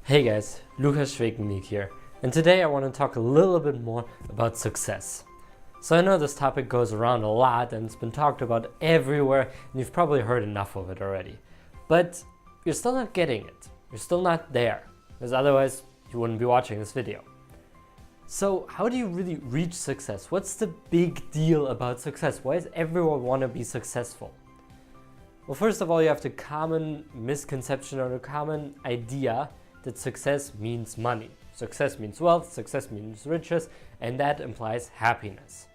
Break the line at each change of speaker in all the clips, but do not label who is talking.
Hey guys, Lukas Schwekenlied here, and today I want to talk a little bit more about success. So I know this topic goes around a lot and it's been talked about everywhere and you've probably heard enough of it already. But you're still not getting it. You're still not there, because otherwise you wouldn't be watching this video. So how do you really reach success? What's the big deal about success? Why does everyone want to be successful? Well, first of all, you have the common misconception or the common idea that success means money. Success means wealth, success means riches, and that implies happiness.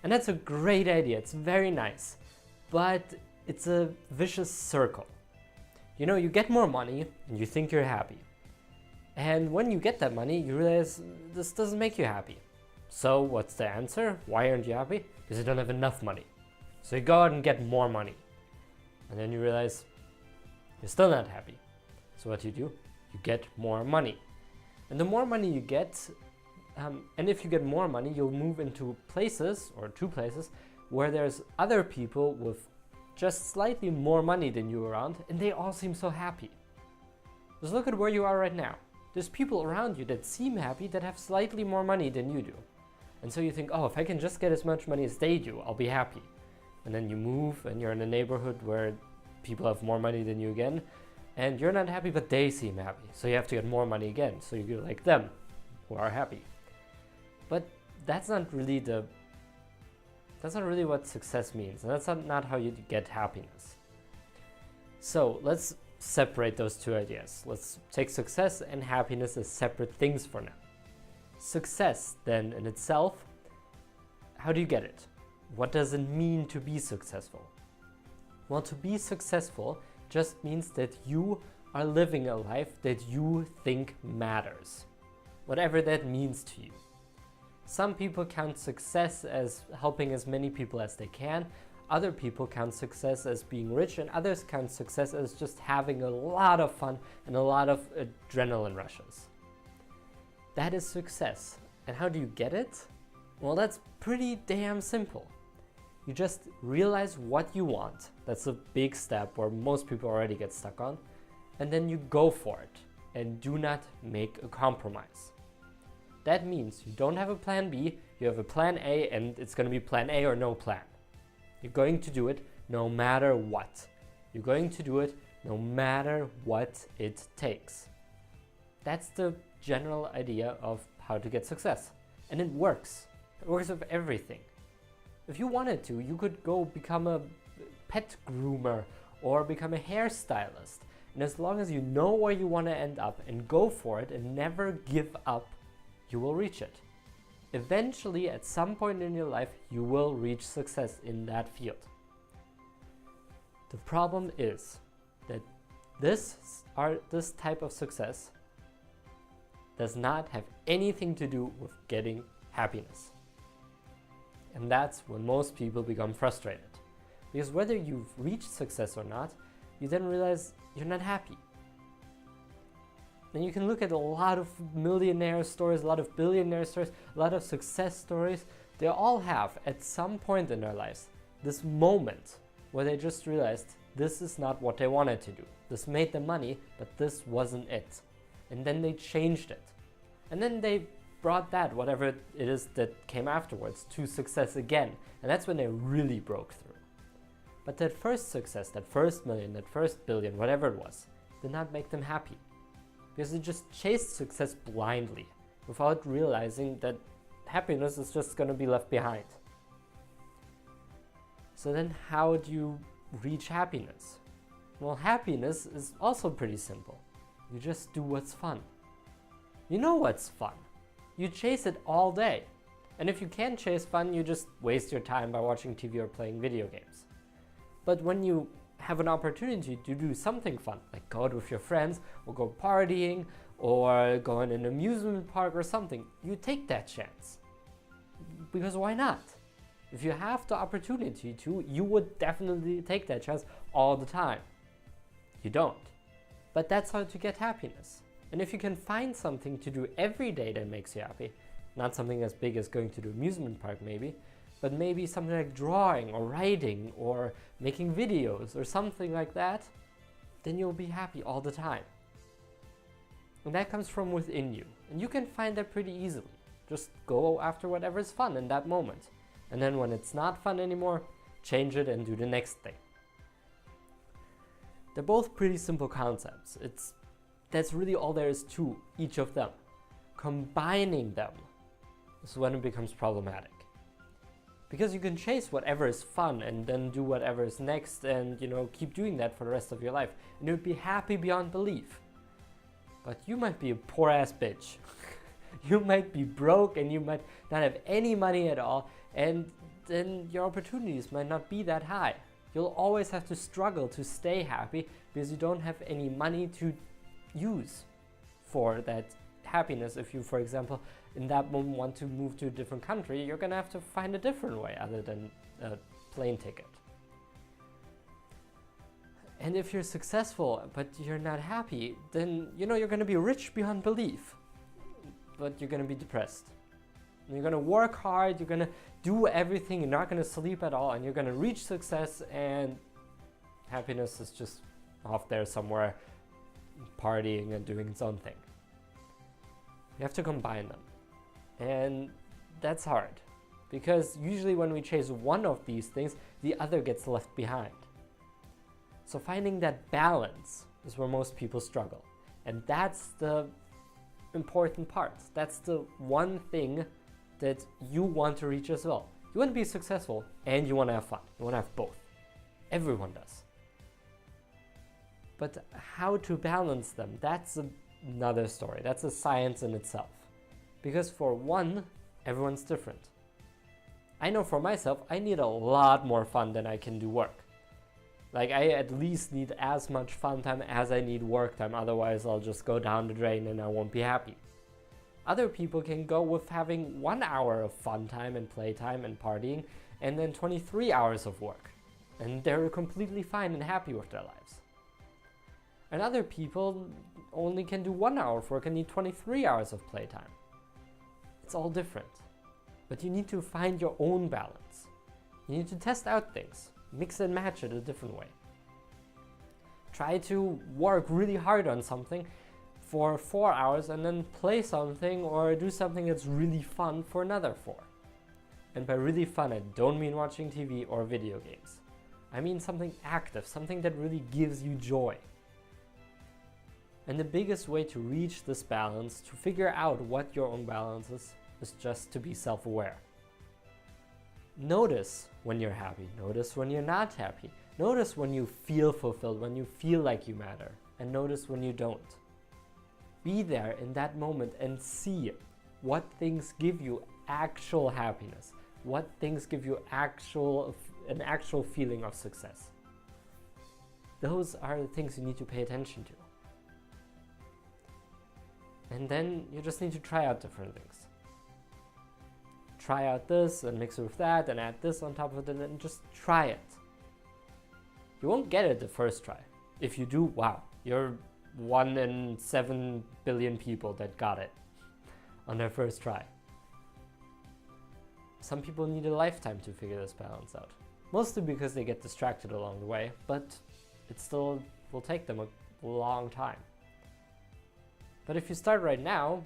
And that's a great idea, it's very nice, but it's a vicious circle. You know, you get more money and you think you're happy. And when you get that money, you realize this doesn't make you happy. So what's the answer? Why aren't you happy? Because you don't have enough money. So you go out and get more money. And then you realize you're still not happy. So what do? You get more money. And the more money you get, and if you get more money, you'll move into places, or two places, where there's other people with just slightly more money than you around, and they all seem so happy. Just look at where you are right now. There's people around you that seem happy that have slightly more money than you do. And so you think, oh, if I can just get as much money as they do, I'll be happy. And then you move and you're in a neighborhood where people have more money than you again, and you're not happy, but they seem happy. So you have to get more money again, so you're like them, who are happy. But that's not really what success means, and that's not how you get happiness. So let's separate those two ideas. Let's take success and happiness as separate things for now. Success, then, in itself, how do you get it? What does it mean to be successful? Well, to be successful just means that you are living a life that you think matters, whatever that means to you. Some people count success as helping as many people as they can, other people count success as being rich, and others count success as just having a lot of fun and a lot of adrenaline rushes. That is success. And how do you get it? Well, that's pretty damn simple. You just realize what you want. That's a big step where most people already get stuck on. And then you go for it and do not make a compromise. That means you don't have a plan B, you have a plan A, and it's going to be plan A or no plan. You're going to do it no matter what. You're going to do it no matter what it takes. That's the general idea of how to get success. And it works. It works with everything. If you wanted to, you could go become a pet groomer or become a hairstylist. And as long as you know where you want to end up and go for it and never give up, you will reach it. Eventually, at some point in your life, you will reach success in that field. The problem is that this type of success does not have anything to do with getting happiness. And that's when most people become frustrated. Because whether you've reached success or not, you then realize you're not happy. And you can look at a lot of millionaire stories, a lot of billionaire stories, a lot of success stories. They all have, at some point in their lives, this moment where they just realized this is not what they wanted to do. This made them money, but this wasn't it. And then they changed it. And then they brought that, whatever it is that came afterwards, to success again. And that's when they really broke through. But that first success, that first million, that first billion, whatever it was, did not make them happy. Because they just chased success blindly, without realizing that happiness is just going to be left behind. So then how do you reach happiness? Well, happiness is also pretty simple. You just do what's fun. You know what's fun. You chase it all day. And if you can't chase fun, you just waste your time by watching TV or playing video games. But when you have an opportunity to do something fun, like go out with your friends, or go partying, or go in an amusement park or something, you take that chance. Because why not? If you have the opportunity to, you would definitely take that chance all the time. You don't. But that's how to get happiness. And if you can find something to do every day that makes you happy, not something as big as going to the amusement park maybe, but maybe something like drawing or writing or making videos or something like that, then you'll be happy all the time. And that comes from within you. And you can find that pretty easily. Just go after whatever is fun in that moment. And then when it's not fun anymore, change it and do the next thing. They're both pretty simple concepts. That's really all there is to each of them. Combining them is when it becomes problematic. Because you can chase whatever is fun and then do whatever is next and, keep doing that for the rest of your life. And you'd be happy beyond belief. But you might be a poor ass bitch. You might be broke and you might not have any money at all, and then your opportunities might not be that high. You'll always have to struggle to stay happy because you don't have any money to use for that happiness. If you, for example, in that moment want to move to a different country, you're gonna have to find a different way other than a plane ticket. And if you're successful but you're not happy, then you're gonna be rich beyond belief, but you're gonna be depressed. You're gonna work hard, you're gonna do everything, you're not gonna sleep at all, and you're gonna reach success, and happiness is just off there somewhere partying and doing its own thing. You have to combine them. And that's hard, because usually when we chase one of these things, the other gets left behind. So finding that balance is where most people struggle. And that's the important part. That's the one thing that you want to reach as well. You want to be successful and you want to have fun. You want to have both. Everyone does. But how to balance them, that's another story. That's a science in itself. Because for one, everyone's different. I know for myself, I need a lot more fun than I can do work. Like, I at least need as much fun time as I need work time, otherwise I'll just go down the drain and I won't be happy. Other people can go with having 1 hour of fun time and playtime and partying, and then 23 hours of work. And they're completely fine and happy with their lives. And other people only can do 1 hour of work and need 23 hours of playtime. It's all different. But you need to find your own balance. You need to test out things. Mix and match it a different way. Try to work really hard on something for 4 hours and then play something or do something that's really fun for another 4. And by really fun, I don't mean watching TV or video games. I mean something active, something that really gives you joy. And the biggest way to reach this balance, to figure out what your own balance is just to be self-aware. Notice when you're happy, notice when you're not happy, notice when you feel fulfilled, when you feel like you matter, and notice when you don't. Be there in that moment and see what things give you actual happiness, what things give you an actual feeling of success. Those are the things you need to pay attention to. And then you just need to try out different things. Try out this and mix it with that and add this on top of it and just try it. You won't get it the first try. If you do, wow, you're 1 in 7 billion people that got it on their first try. Some people need a lifetime to figure this balance out. Mostly because they get distracted along the way, but it still will take them a long time. But if you start right now,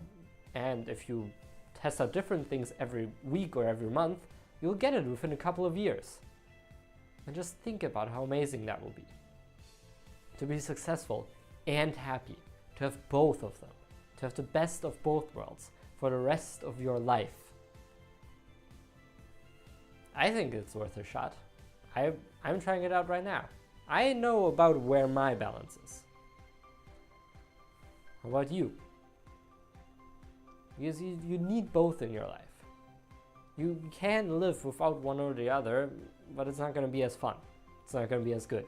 and if you test out different things every week or every month, you'll get it within a couple of years. And just think about how amazing that will be. To be successful and happy, to have both of them, to have the best of both worlds for the rest of your life. I think it's worth a shot. I'm trying it out right now. I know about where my balance is. How about you? Because you need both in your life. You can live without one or the other, but it's not going to be as fun. It's not going to be as good.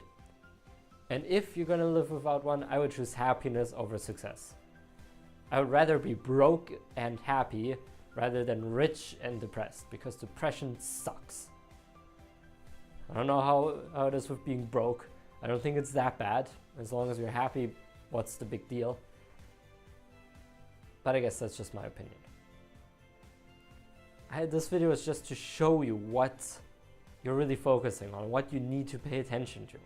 And if you're going to live without one, I would choose happiness over success. I would rather be broke and happy rather than rich and depressed, because depression sucks. I don't know how it is with being broke. I don't think it's that bad. As long as you're happy, what's the big deal? But I guess that's just my opinion. This video is just to show you what you're really focusing on, what you need to pay attention to. It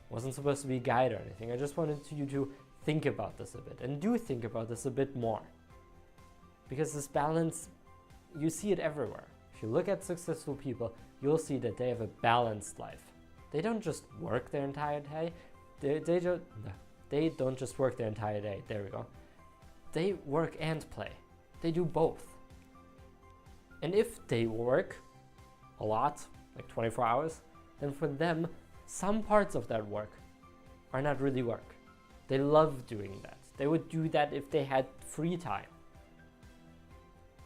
wasn't supposed to be a guide or anything. I just wanted you to think about this a bit, and do think about this a bit more. Because this balance, you see it everywhere. If you look at successful people, you'll see that they have a balanced life. They don't just work their entire day. They don't just work their entire day. There we go. They work and play. They do both. And if they work a lot, like 24 hours, then for them, some parts of that work are not really work. They love doing that. They would do that if they had free time.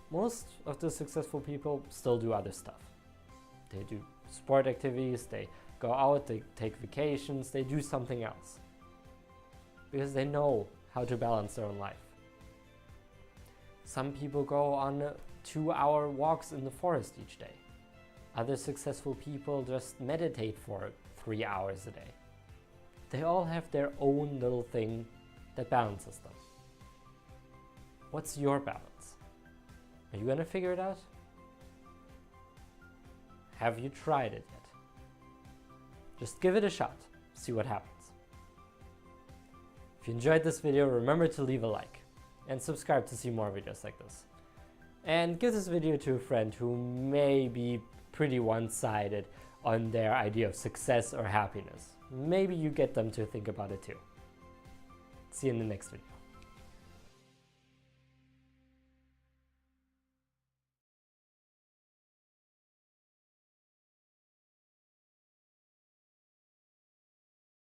Most of the successful people still do other stuff. They do sport activities, they go out, they take vacations, they do something else. Because they know how to balance their own life. Some people go on 2-hour walks in the forest each day. Other successful people just meditate for 3 hours a day. They all have their own little thing that balances them. What's your balance? Are you gonna figure it out? Have you tried it yet? Just give it a shot, see what happens. If you enjoyed this video, remember to leave a like and subscribe to see more videos like this. And give this video to a friend who may be pretty one-sided on their idea of success or happiness. Maybe you get them to think about it too. See you in the next video.